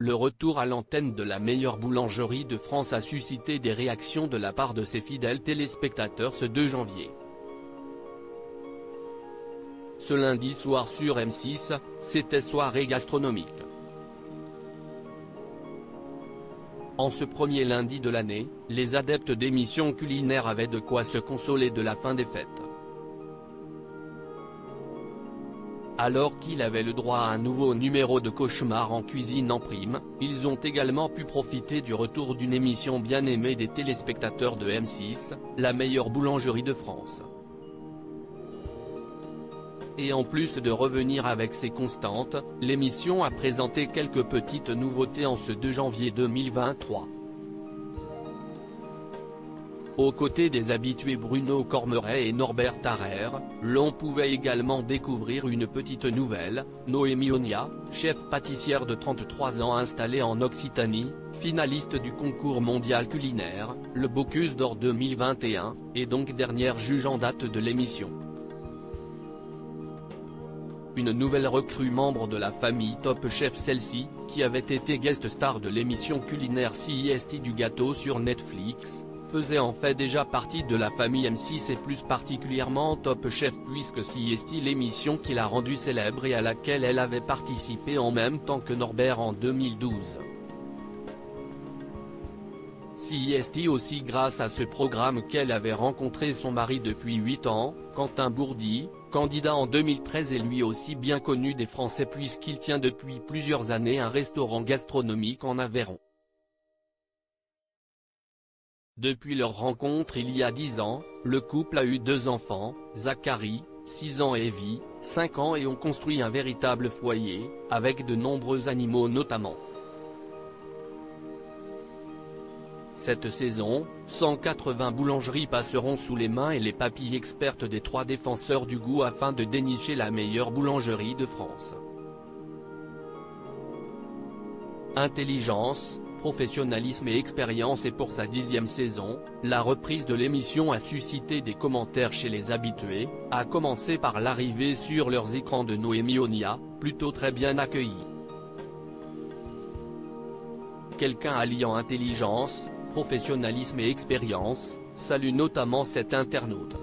Le retour à l'antenne de la meilleure boulangerie de France a suscité des réactions de la part de ses fidèles téléspectateurs ce 2 janvier. Ce lundi soir sur M6, c'était soirée gastronomique. En ce premier lundi de l'année, les adeptes d'émissions culinaires avaient de quoi se consoler de la fin des fêtes. Alors qu'ils avaient le droit à un nouveau numéro de Cauchemar en cuisine en prime, ils ont également pu profiter du retour d'une émission bien aimée des téléspectateurs de M6, la meilleure boulangerie de France. Et en plus de revenir avec ses constantes, l'émission a présenté quelques petites nouveautés en ce 2 janvier 2023. Aux côtés des habitués Bruno Cormeret et Norbert Tarrer, l'on pouvait également découvrir une petite nouvelle, Noémie Onia, chef pâtissière de 33 ans installée en Occitanie, finaliste du concours mondial culinaire, le Bocuse d'Or 2021, et donc dernière juge en date de l'émission. Une nouvelle recrue membre de la famille Top Chef, celle-ci, qui avait été guest star de l'émission culinaire CIST du gâteau sur Netflix, faisait en fait déjà partie de la famille M6 et plus particulièrement Top Chef puisque CIST l'émission qui l'a rendue célèbre et à laquelle elle avait participé en même temps que Norbert en 2012. CIST aussi grâce à ce programme qu'elle avait rencontré son mari depuis 8 ans, Quentin Bourdi, candidat en 2013 et lui aussi bien connu des Français puisqu'il tient depuis plusieurs années un restaurant gastronomique en Aveyron. Depuis leur rencontre il y a 10 ans, le couple a eu 2 enfants, Zachary, 6 ans et Evie, 5 ans et ont construit un véritable foyer, avec de nombreux animaux notamment. Cette saison, 180 boulangeries passeront sous les mains et les papilles expertes des 3 défenseurs du goût afin de dénicher la meilleure boulangerie de France. Intelligence, professionnalisme et expérience. Et pour sa 10e saison, la reprise de l'émission a suscité des commentaires chez les habitués, à commencer par l'arrivée sur leurs écrans de Noémie Onia, plutôt très bien accueillie. Quelqu'un alliant intelligence, professionnalisme et expérience, salue notamment cet internaute.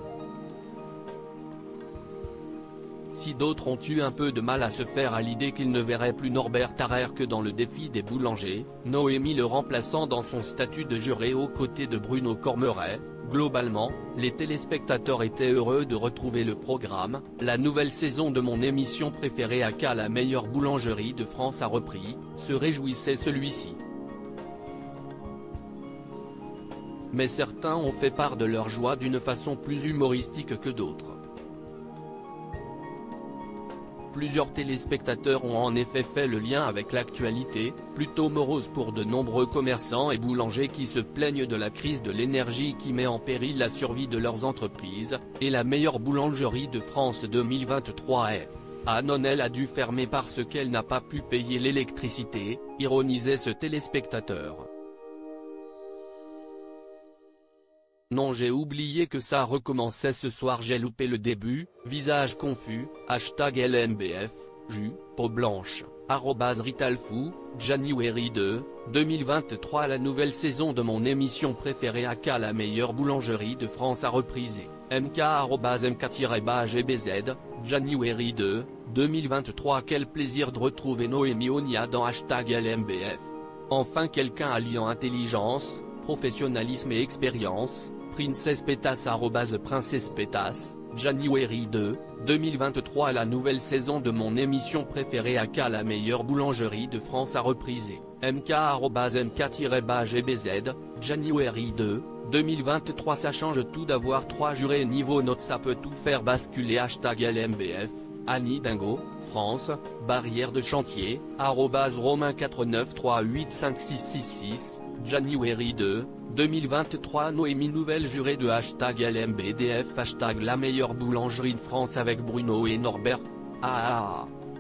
Si d'autres ont eu un peu de mal à se faire à l'idée qu'ils ne verraient plus Norbert Tarrer que dans le défi des boulangers, Noémie le remplaçant dans son statut de juré aux côtés de Bruno Cormeret, globalement, les téléspectateurs étaient heureux de retrouver le programme. La nouvelle saison de mon émission préférée AK la meilleure boulangerie de France a repris, se réjouissait celui-ci. Mais certains ont fait part de leur joie d'une façon plus humoristique que d'autres. Plusieurs téléspectateurs ont en effet fait le lien avec l'actualité, plutôt morose pour de nombreux commerçants et boulangers qui se plaignent de la crise de l'énergie qui met en péril la survie de leurs entreprises, et la meilleure boulangerie de France 2023 est. Ah non, elle a dû fermer parce qu'elle n'a pas pu payer l'électricité, ironisait ce téléspectateur. Non, j'ai oublié que ça recommençait ce soir, j'ai loupé le début, visage confus, #LMBF, jus, peau blanche, @Ritalfou, January 2, 2023. La nouvelle saison de mon émission préférée AK la meilleure boulangerie de France a reprisé, mk@mk-gbz, January 2, 2023. Quel plaisir de retrouver Noémie Onia dans #LMBF. Enfin quelqu'un alliant intelligence, professionnalisme et expérience, Princess Pétasse @Princesse Pétasse, January 2, 2023. La nouvelle saison de mon émission préférée AK la meilleure boulangerie de France a reprisé, mk@mk-gbz, January 2, 2023. Ça change tout d'avoir 3 jurés niveau note, ça peut tout faire basculer. #LMBF, Annie Dingo, France, barrière de chantier, @Romain493856666, January 2, 2023. Noémie nouvelle jurée de #LMBDF, la meilleure boulangerie de France avec Bruno et Norbert.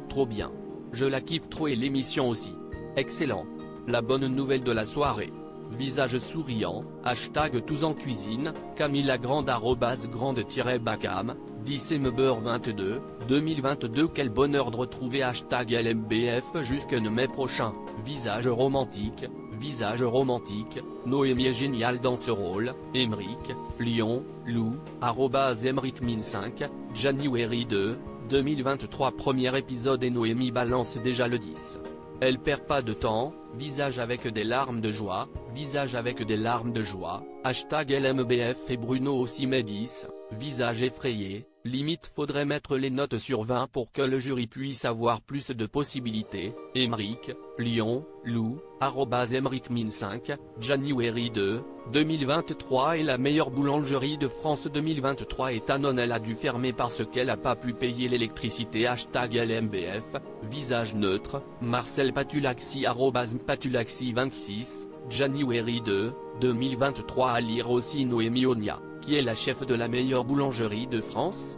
Trop bien. Je la kiffe trop et l'émission aussi. Excellent. La bonne nouvelle de la soirée. visage souriant, hashtag tous en cuisine, Camilla Grande @grande-bacam, 10mbeurre22, 2022. Quel bonheur de retrouver hashtag LMBF jusqu'en mai prochain, visage romantique, Noémie est géniale dans ce rôle, Emeric, Lyon, Lou, @emeric1005, January 2, 2023. Premier épisode et Noémie balance déjà le 10. Elle perd pas de temps, visage avec des larmes de joie, hashtag LMBF et Bruno aussi met 10, visage effrayé, limite faudrait mettre les notes sur 20 pour que le jury puisse avoir plus de possibilités, Emeric, Lyon, Lou, @emeric1005, January 2, 2023 est la meilleure boulangerie de France 2023 et Tanon elle a dû fermer parce qu'elle a pas pu payer l'électricité hashtag LMBF, visage neutre, Marcel Patulaxi @patulaxi26, January 2, 2023 à lire aussi Noémie Onia, qui est la chef de la meilleure boulangerie de France.